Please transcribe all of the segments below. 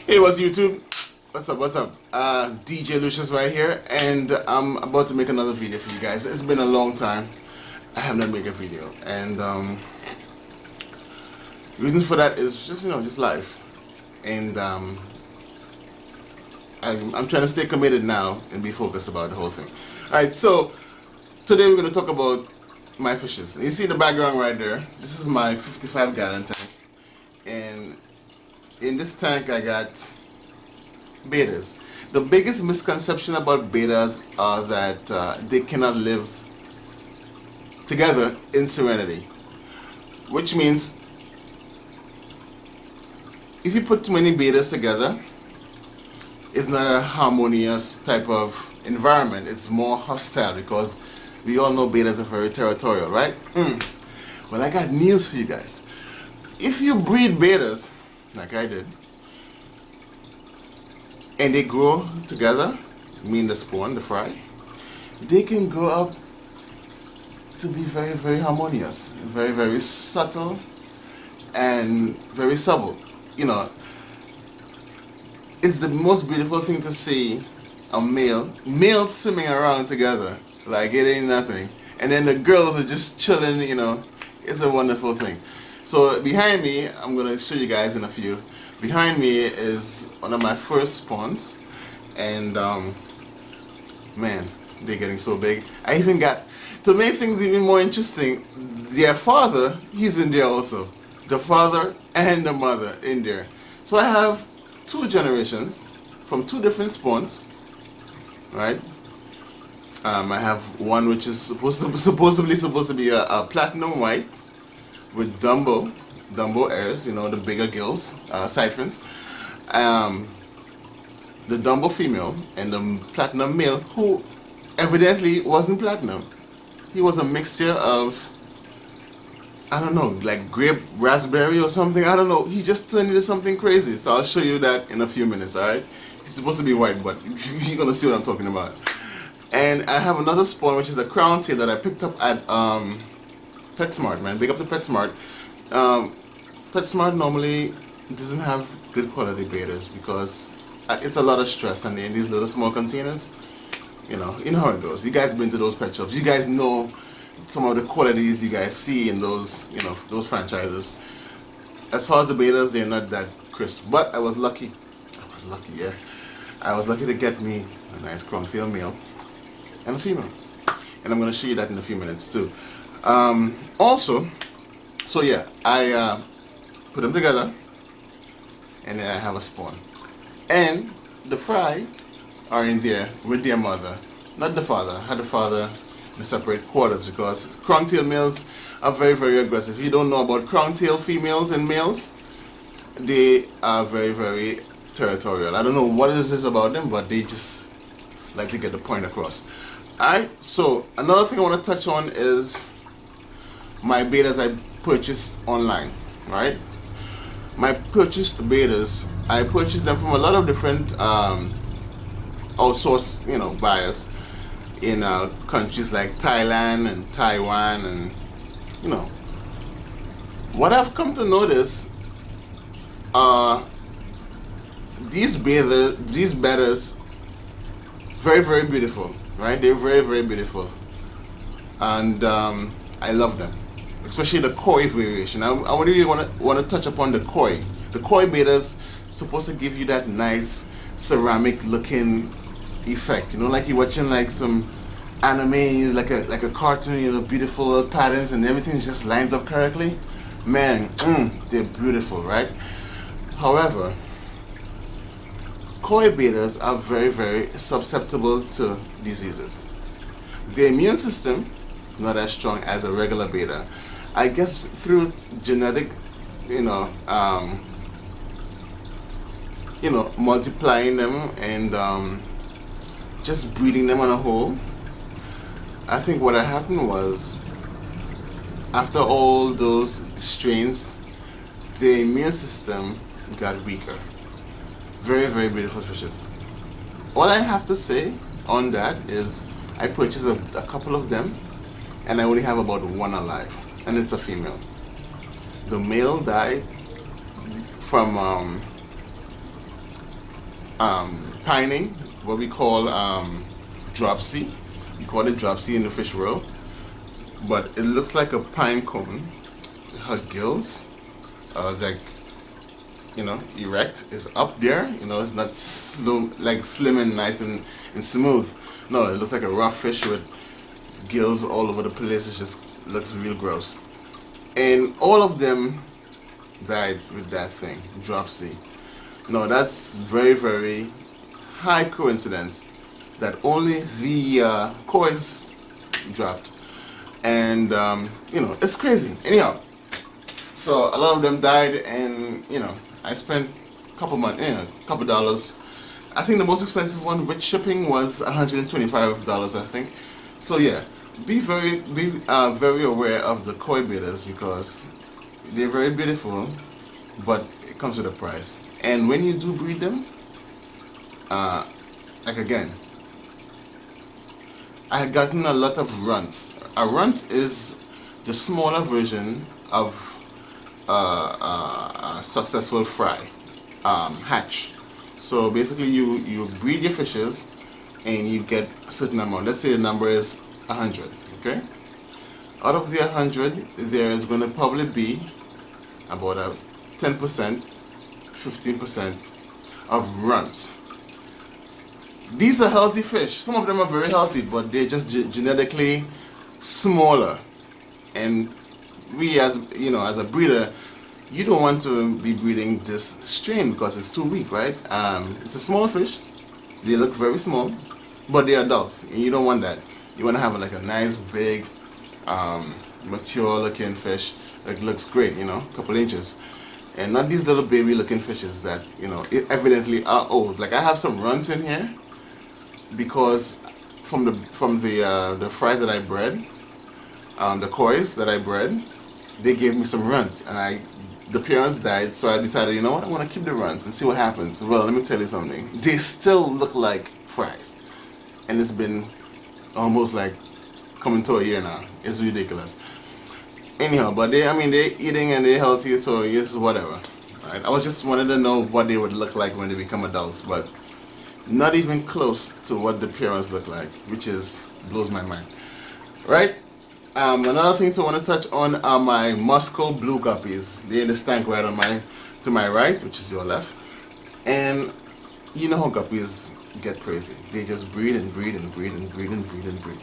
Hey, what's YouTube? What's up? What's up? DJ Lucious right here, and I'm about to make another video for you guys. It's been a long time. I have not made a video, and reason for that is just just life, and I'm trying to stay committed now and be focused about the whole thing. All right, so today we're going to talk about my fishes. You see the background right there. This is my 55-gallon tank, and in this tank I got bettas. The biggest misconception about bettas are that they cannot live together in serenity, which means if you put too many bettas together, it's not a harmonious type of environment. It's more hostile because we all know bettas are very territorial, right? Well, I got news for you guys. If you breed bettas like I did, and they grow together, mean the spawn, the fry, they can grow up to be very, very harmonious, very, very subtle, and very subtle. You know, it's the most beautiful thing to see a males swimming around together like it ain't nothing, and then the girls are just chilling. You know, it's a wonderful thing. So behind me, I'm gonna show you guys in a few. Behind me is one of my first spawns, and man, they're getting so big. I even got, to make things even more interesting, their father, he's in there also. The father and the mother in there. So I have two generations from two different spawns, right? I have one which is supposedly supposed to be a platinum white with Dumbo airs, you know, the bigger gills, siphons. The Dumbo female and the platinum male, who evidently wasn't platinum. He was a mixture of, I don't know, like grape raspberry or something. I don't know. He just turned into something crazy. So I'll show you that in a few minutes, alright? He's supposed to be white, but you're gonna see what I'm talking about. And I have another spawn which is a crown tail that I picked up at PetSmart, man. Big up to PetSmart. PetSmart normally doesn't have good quality bettas because it's a lot of stress, and they're in these little small containers. You know how it goes. You guys been to those pet shops. You guys know some of the qualities you guys see in those, those franchises. As far as the bettas, they're not that crisp. But I was lucky. Yeah. I was lucky to get me a nice crown tail male and a female. And I'm going to show you that in a few minutes too. Also, so yeah, I put them together, and then I have a spawn. And the fry are in there with their mother, not the father. I had the father in separate quarters because crown tail males are very, very aggressive. If you don't know about crown tail females and males, they are very, very territorial. I don't know what it is about them, but they just like to get the point across. Alright, so another thing I want to touch on is my bettas I purchased online, right? My purchased bettas, I purchased them from a lot of different outsourced, buyers in countries like Thailand and Taiwan, and what I've come to notice are these bettas very, very beautiful, right? They're very, very beautiful, and I love them, especially the koi variation. I really want to touch upon the koi. The koi bettas supposed to give you that nice ceramic looking effect, like you're watching like some anime, like a cartoon, beautiful patterns and everything just lines up correctly. Man, they're beautiful, right? However, koi bettas are very, very susceptible to diseases. Their immune system not as strong as a regular betta. I guess through genetic, multiplying them and just breeding them on a whole. I think what had happened was, after all those strains, the immune system got weaker. Very, very beautiful fishes. All I have to say on that is I purchased a couple of them, and I only have about one alive, and it's a female. The male died from pining, what we call dropsy. We call it dropsy in the fish world, but it looks like a pine cone. Her gills, like, you know, erect, is up there. You know, it's not like slim and nice and smooth. No, it looks like a rough fish with gills all over the place. It just looks real gross. And all of them died with that thing, dropsy. No, that's very, very high coincidence that only the koi's dropped. And, you know, it's crazy. Anyhow, so a lot of them died, and, you know, I spent a couple months, you know, a couple dollars. I think the most expensive one with shipping was $125, I think. So yeah, be very aware of the koi bettas, because they're very beautiful, but it comes with a price. And when you do breed them, like again, I had gotten a lot of runts. A runt is the smaller version of a successful fry, hatch. So basically you breed your fishes and you get a certain amount. Let's say the number is 100, okay? Out of the 100, there is going to probably be about a 10%, 15% of runts. These are healthy fish. Some of them are very healthy, but they're just genetically smaller. And we, as you know, as a breeder, you don't want to be breeding this strain because it's too weak, right? It's a small fish. They look very small, but they're adults, and you don't want that. You want to have like a nice, big, mature-looking fish that looks great, you know, a couple inches, and not these little baby-looking fishes that, you know, evidently are old. Like I have some runts in here because from the fries that I bred, the koi's that I bred, they gave me some runts, and the parents died, so I decided, you know what, I want to keep the runts and see what happens. Well, let me tell you something. They still look like fries, and it's been almost like coming to a year now. It's ridiculous. Anyhow, but they're eating and they're healthy, so it's whatever. Right? I was just wanted to know what they would look like when they become adults, but not even close to what the parents look like, which blows my mind. Right? Another thing to want to touch on are my Moscow blue guppies. They're in this tank right to my right, which is your left. And you know how guppies get crazy. They just breed and breed and breed and breed and breed and breed.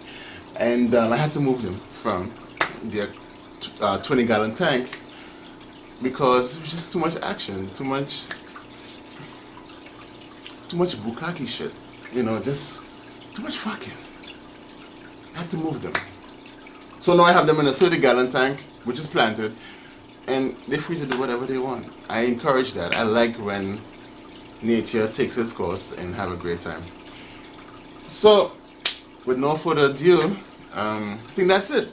And I had to move them from their 20-gallon tank because it was just too much action, too much bukkake shit. You know, just too much fucking. I had to move them. So now I have them in a 30-gallon tank, which is planted, and they're free to do whatever they want. I encourage that. I like when nature takes its course and have a great time. So, with no further ado, I think that's it.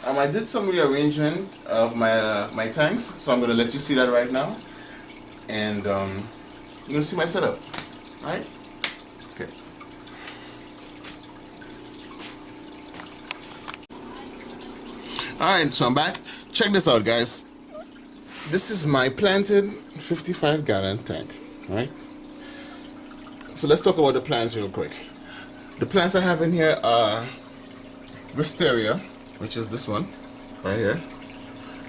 I did some rearrangement of my tanks, so I'm going to let you see that right now. And you're going to see my setup. Alright? Okay. Alright, so I'm back. Check this out, guys. This is my planted 55-gallon tank. Right? So let's talk about the plants real quick. The plants I have in here are Wisteria, which is this one right here.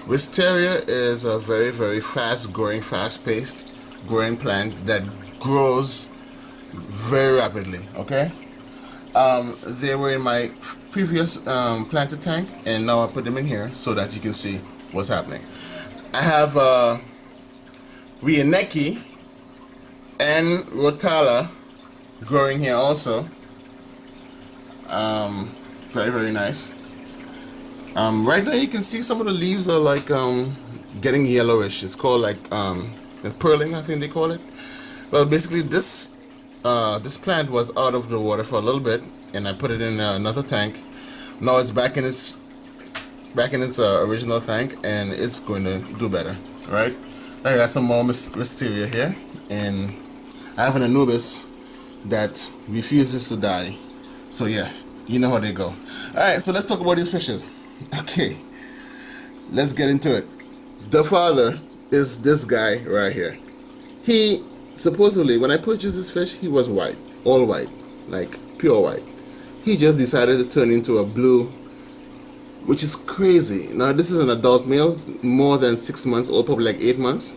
Wisteria is a very, very fast-growing, fast-paced growing plant that grows very rapidly. Okay? They were in my previous planted tank, and now I put them in here so that you can see what's happening. I have Rianeki and Rotala growing here also. Very, very nice. Right now you can see some of the leaves are like getting yellowish. It's called like pearling, I think they call it. Well, basically this plant was out of the water for a little bit, and I put it in another tank. Now it's back in its original tank, and it's going to do better. Right? I got some more wisteria here, and I have an Anubis that refuses to die. So yeah, you know how they go. Alright, so let's talk about these fishes. Okay, let's get into it. The father is this guy right here. He supposedly, when I purchased this fish, he was white, all white, like pure white. He just decided to turn into a blue, which is crazy. Now this is an adult male, more than 6 months old, probably like 8 months,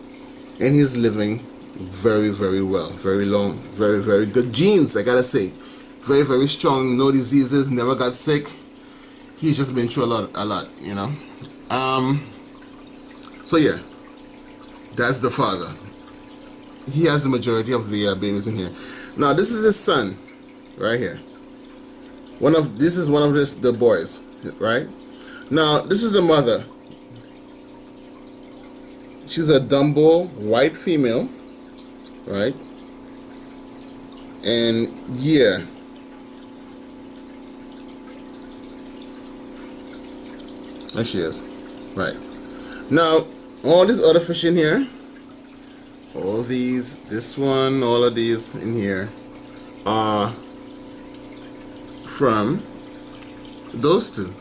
and he's living very, very well, very long, very, very good genes. I gotta say, very, very strong, no diseases, never got sick. He's just been through a lot, you know. So yeah, that's the father. He has the majority of the babies in here. Now this is his son, right here. This is one of the boys, right? Now this is the mother. She's a Dumbo white female, right? And yeah, there she is, right? Now all these other fish in here, all these, this one, all of these in here are from those two.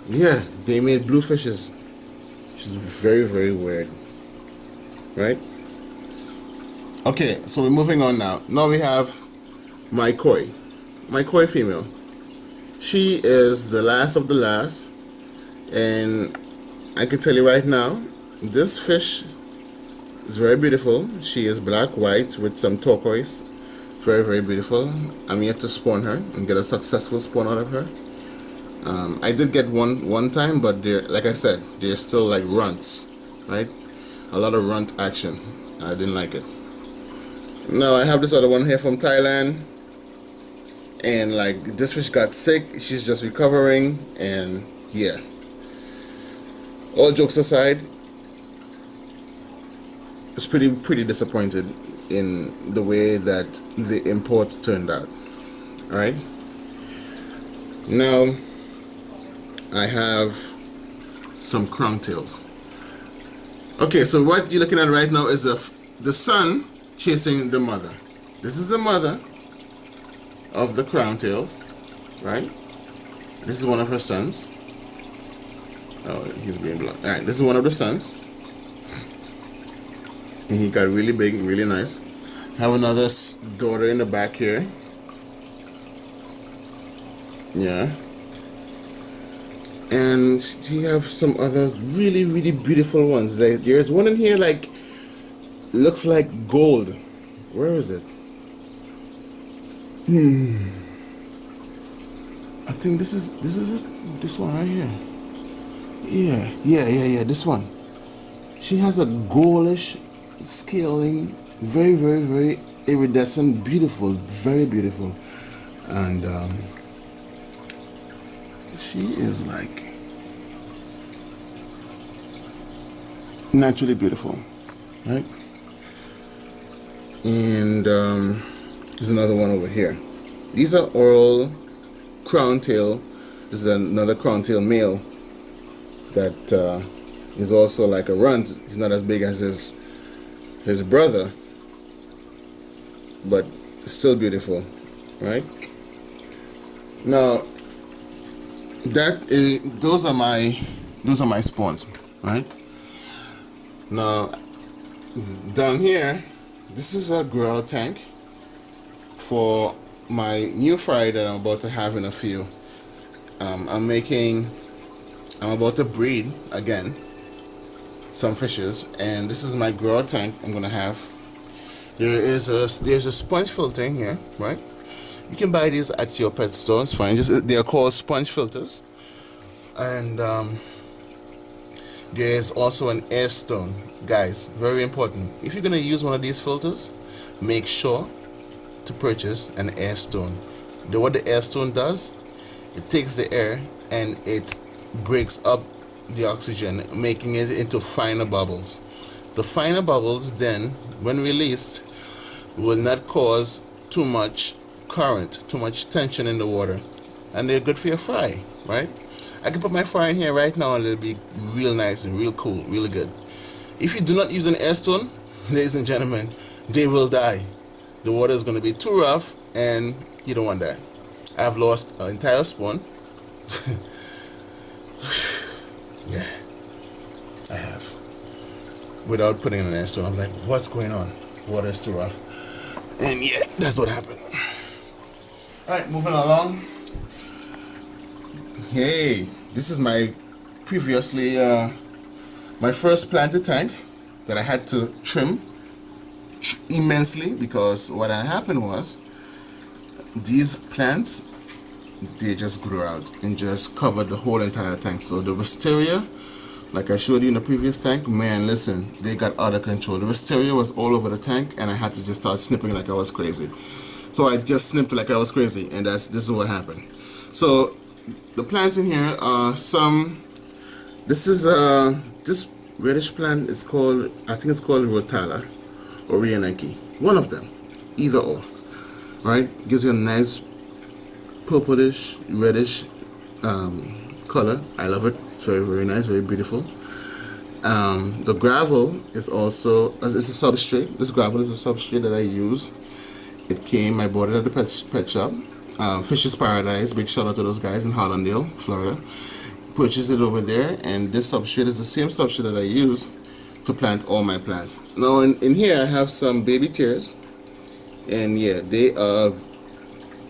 Yeah, they made blue fishes, which is very, very weird, right? Okay, so we're moving on now. Now we have my koi female. She is the last of the last, and I can tell you right now, this fish is very beautiful. She is black, white with some turquoise. Very, very beautiful. I'm yet to spawn her and get a successful spawn out of her. I did get one time, but they're, like I said, they're still like runts, right? A lot of runt action. I didn't like it. Now I have this other one here from Thailand, and like this fish got sick. She's just recovering, and yeah. All jokes aside, it's pretty disappointed in the way that the imports turned out. All right. Now I have some crown tails. Okay, so what you're looking at right now is the son chasing the mother. This is the mother of the crown tails, right? This is one of her sons. Oh, he's being blocked. All right, this is one of the sons. And he got really big, really nice. Have another daughter in the back here. Yeah. And she have some other really, really beautiful ones. Like there's one in here like looks like gold. Where is it? I think this is it. This one right here. Yeah. This one. She has a goldish scaling, very, very, very iridescent, beautiful, very beautiful, and she is like naturally beautiful, right? And there's another one over here. These are all crown tail. This is another crown tail male that is also like a runt. He's not as big as his brother, but still beautiful, right? Now those are my spawns, right? Now down here, this is a grower tank for my new fry that I'm about to have in a few. I'm about to breed again some fishes, and this is my grower tank I'm gonna have. There's a sponge filter in here, right? You can buy these at your pet store. It's fine. They're called sponge filters, and there is also an air stone. Guys, very important. If you're gonna use one of these filters, make sure to purchase an air stone. What the air stone does, it takes the air and it breaks up the oxygen, making it into finer bubbles. The finer bubbles then, when released, will not cause too much current, too much tension in the water, and they're good for your fry, right? I can put my fry in here right now and it'll be real nice and real cool, really good. If you do not use an air stone, ladies and gentlemen, they will die. The water is going to be too rough and you don't want that. I've lost an entire spawn. Yeah, I have. without putting in an air. I'm like, what's going on? Water is too rough. And yeah, that's what happened. Alright, moving along. Hey, this is my previously my first planted tank that I had to trim immensely, because what had happened was these plants, they just grew out and just covered the whole entire tank. So the wisteria, like I showed you in the previous tank, man, listen, they got out of control. The wisteria was all over the tank, and I had to just start snipping like I was crazy. So I just snipped like I was crazy, and this is what happened. So the plants in here are this is this reddish plant is called, I think it's called Rotala or Rianaki. One of them, either or. Right? Gives you a nice purplish, reddish color. I love it. It's very, very nice, very beautiful. The gravel is also, it's a substrate. This gravel is a substrate that I use. I bought it at the pet shop. Fish's Paradise, big shout out to those guys in Hollandale, Florida. Purchased it over there, and this substrate is the same substrate that I use to plant all my plants. Now in here I have some baby tears, and yeah, they are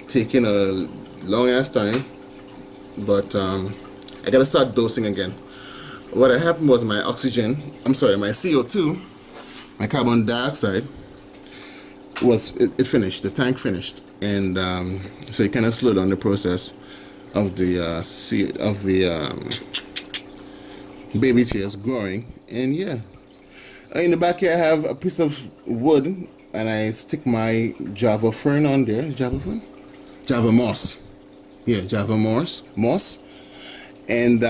taking a long ass time, but I gotta start dosing again. What had happened was my CO2, my carbon dioxide, it finished, the tank finished, and so it kind of slowed down the process of the baby tears growing. And yeah, in the back here I have a piece of wood, and I stick my Java fern on there. Java fern? Java moss. Yeah, Java moss. And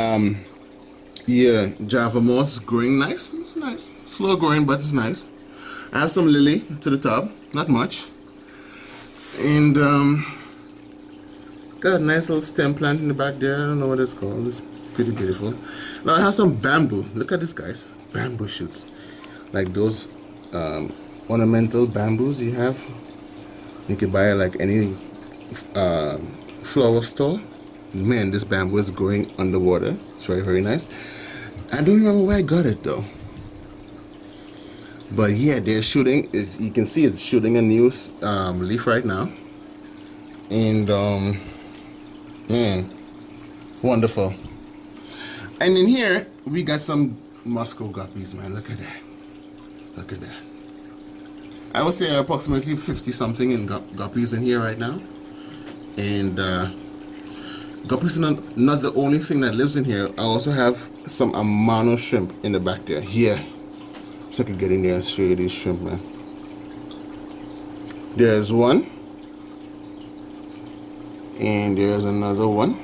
yeah, Java moss is growing nice. It's nice. Slow growing, but it's nice. I have some lily to the top, not much. And got a nice little stem plant in the back there. I don't know what it's called. It's pretty beautiful. Now I have some bamboo. Look at this, guys. Bamboo shoots. Like those ornamental bamboos you have. You can buy like any flower store. Man, this bamboo is growing underwater. It's very, very nice. I don't remember where I got it though. But yeah, they're shooting. You can see it's shooting a new leaf right now. And man, wonderful. And in here we got some Moscow guppies, man. Look at that. Look at that. I would say approximately 50 something in guppies in here right now. And guppies are not the only thing that lives in here. I also have some Amano shrimp in the back there. Here. So I could get in there and show you these shrimp, man. There's one. And there's another one.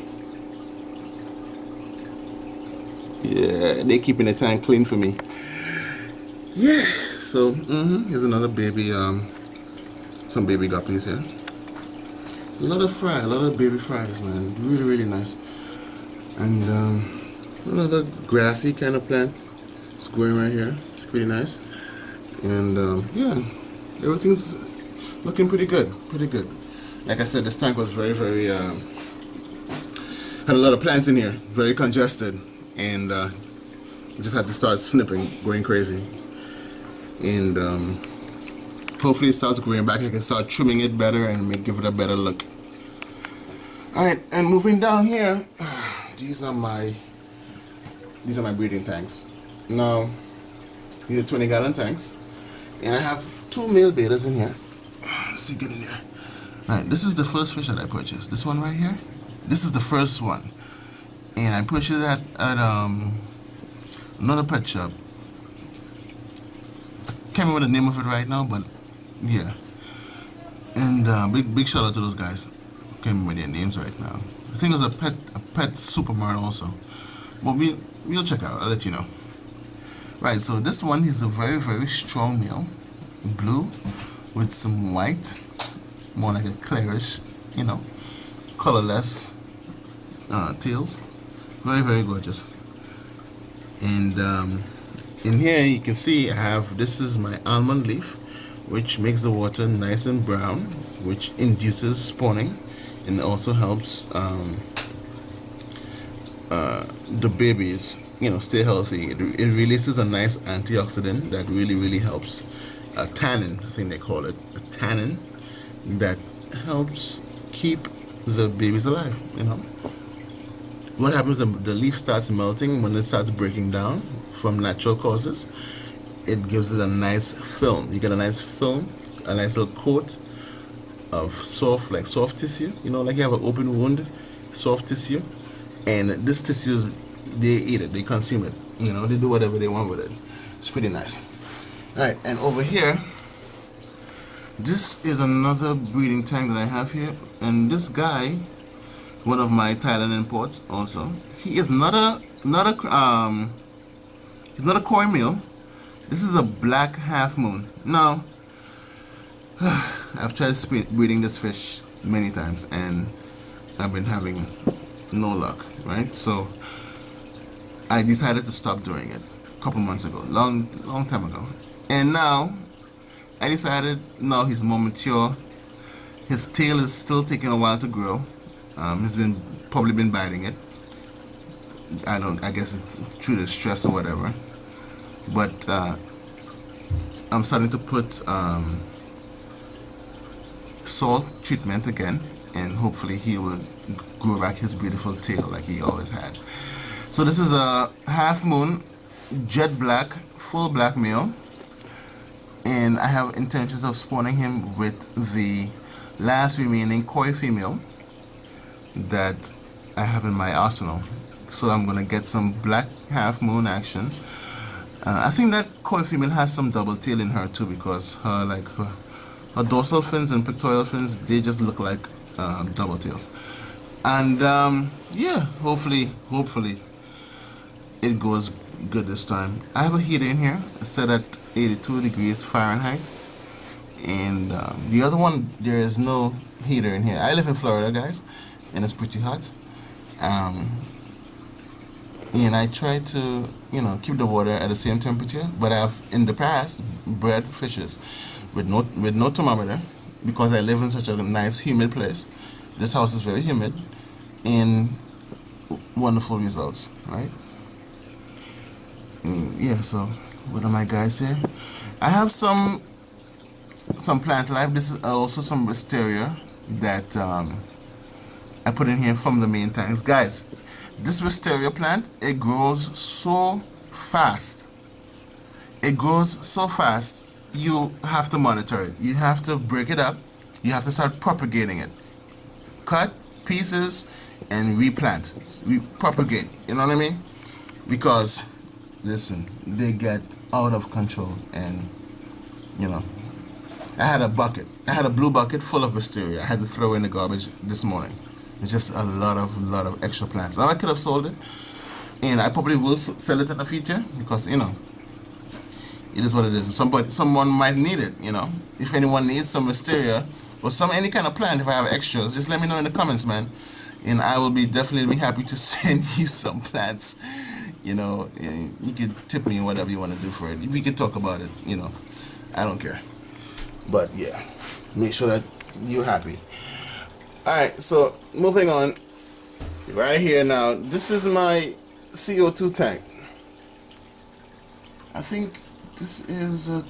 Yeah, they're keeping the tank clean for me. Yeah, so here's another baby, some baby guppies here. A lot of baby fries, man. Really, really nice. And another grassy kind of plant. It's growing right here. It's pretty nice. And yeah, everything's looking pretty good. Pretty good. Like I said, this tank was very, very had a lot of plants in here, very congested, and just had to start snipping, going crazy. And hopefully it starts growing back. I can start trimming it better and give it a better look. Alright, and moving down here, these are my breeding tanks. Now, these are 20-gallon tanks, and I have 2 male bettas in here. Let's see, get in there. Alright, this is the first fish that I purchased. This one right here. This is the first one, and I purchased that at another pet shop. Can't remember the name of it right now, but yeah. And big shout out to those guys. Can't remember their names right now. I think it was a pet supermarket also. But we'll check out. I'll let you know. Right, so this one is a very, very strong male, blue with some white, more like a clarish, colorless tails. Very, very gorgeous. And in here you can see this is my almond leaf, which makes the water nice and brown, which induces spawning, and also helps the babies, stay healthy. It releases a nice antioxidant that really helps. Tannin, I think they call it a tannin, that helps keep the babies alive. What happens? The leaf starts melting when it starts breaking down from natural causes. It gives it a nice film. You get a nice film, a nice little coat of soft tissue. Like you have an open wound, soft tissue, and this tissue, they eat it, they consume it. They do whatever they want with it. It's pretty nice. All right, and over here, this is another breeding tank that I have here, and this guy, one of my Thailand imports, also, he is not a koi meal. This is a black half moon. Now, I've tried breeding this fish many times, and I've been having no luck, right? So I decided to stop doing it a couple months ago, long time ago. And now I decided, now he's more mature. His tail is still taking a while to grow. He's probably been biting it. I guess it's through the stress or whatever. But I'm starting to put salt treatment again, and hopefully he will grow back his beautiful tail like he always had. So this is a half moon, jet black, full black male, and I have intentions of spawning him with the last remaining koi female that I have in my arsenal. So I'm gonna get some black half moon action. I think that koi female has some double tail in her too, because her dorsal fins and pectoral fins, they just look like double tails. And yeah, hopefully it goes good this time. I have a heater in here set at 82 degrees Fahrenheit, and the other one, there is no heater in here. I live in Florida, guys, and it's pretty hot. And I try to, keep the water at the same temperature, but I've in the past bred fishes with no thermometer, because I live in such a nice humid place. This house is very humid, and wonderful results, right? Yeah, so what are my guys here? I have some plant life. This is also some wisteria that I put in here from the main tanks. Guys, this wisteria plant, it grows so fast. It grows so fast, you have to monitor it. You have to break it up. You have to start propagating it. Cut pieces and replant. Repropagate. You know what I mean? Because, listen, they get out of control. And, I had a blue bucket full of wisteria. I had to throw in the garbage this morning. It's just a lot of extra plants. Now I could have sold it, and I probably will sell it in the future, because it is what it is. Someone might need it. If anyone needs some wisteria or any kind of plant, if I have extras, just let me know in the comments, man, and I will definitely be happy to send you some plants. And you could tip me whatever you want to do for it. We could talk about it. I don't care. But yeah, make sure that you're happy. Alright, so moving on, right here now, this is my CO2 tank. I think this is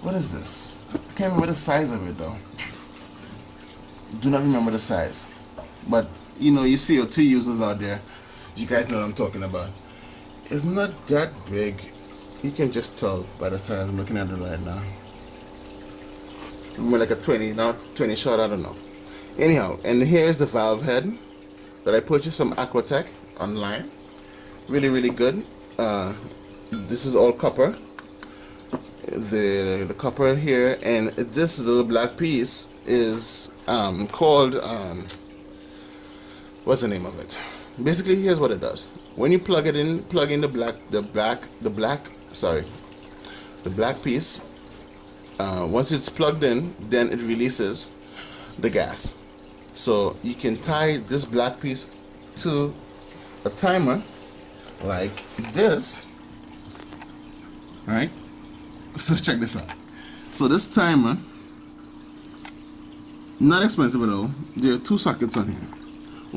what is this? I can't remember the size of it though. Do not remember the size. But you CO2 users out there, you guys know what I'm talking about. It's not that big. You can just tell by the size. I'm looking at it right now. More like a 20, not 20 shot, I don't know. Anyhow, and here is the valve head that I purchased from Aquatech online. Really good. This is all copper. The copper here, and this little black piece is called what's the name of it? Basically, here's what it does. When you plug in the black piece. Once it's plugged in, then it releases the gas. So you can tie this black piece to a timer like this, right? So check this out. So this timer, not expensive at all. There are two sockets on here.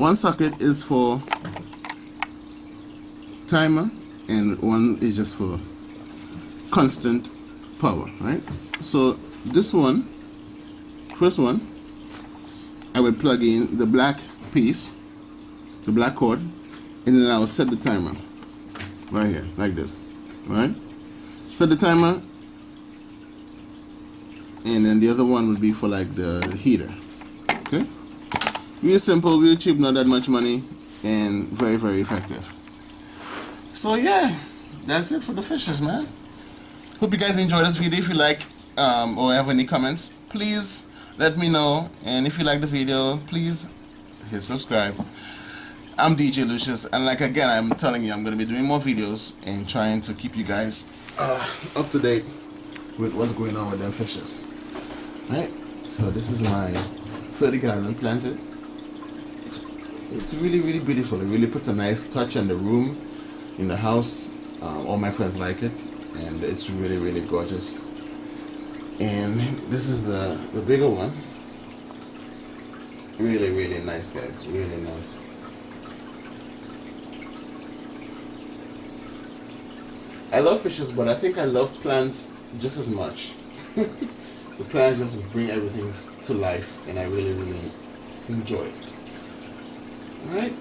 one socket is for timer and one is just for constant power, right? So this one, first one, I will plug in the black piece, the black cord, and then I will set the timer right here, like this, right? Set the timer, and then the other one would be for like the heater. Okay, really simple, really cheap, not that much money, and very, very effective. So yeah, that's it for the fishes, man. Hope you guys enjoyed this video. If you like or have any comments, please let me know. And if you like the video, please hit subscribe. I'm DJ Lucious, and like again, I'm telling you, I'm going to be doing more videos and trying to keep you guys up to date with what's going on with them fishes. Right? So this is my 30 gallon planted. It's really, really beautiful. It really puts a nice touch on the room, in the house. All my friends like it, and it's really, really gorgeous. And this is the bigger one. Really, really nice, guys. Really nice. I love fishes, but I think I love plants just as much. The plants just bring everything to life, and I really, really enjoy it. Alright?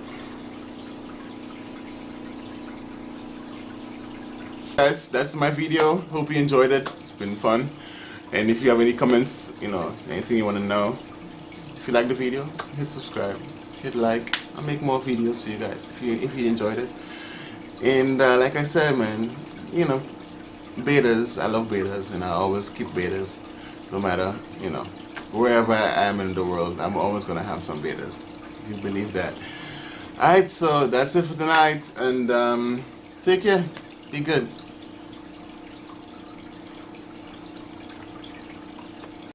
Guys, that's my video. Hope you enjoyed it. It's been fun. And if you have any comments, you know, anything you want to know, if you like the video, hit subscribe, hit like. I'll make more videos for you guys if you enjoyed it. And like I said, man, you know, bettas, I love bettas, and I always keep bettas, no matter, you know, wherever I am in the world, I'm always going to have some bettas. If you believe that. Alright, so that's it for tonight, and take care. Be good.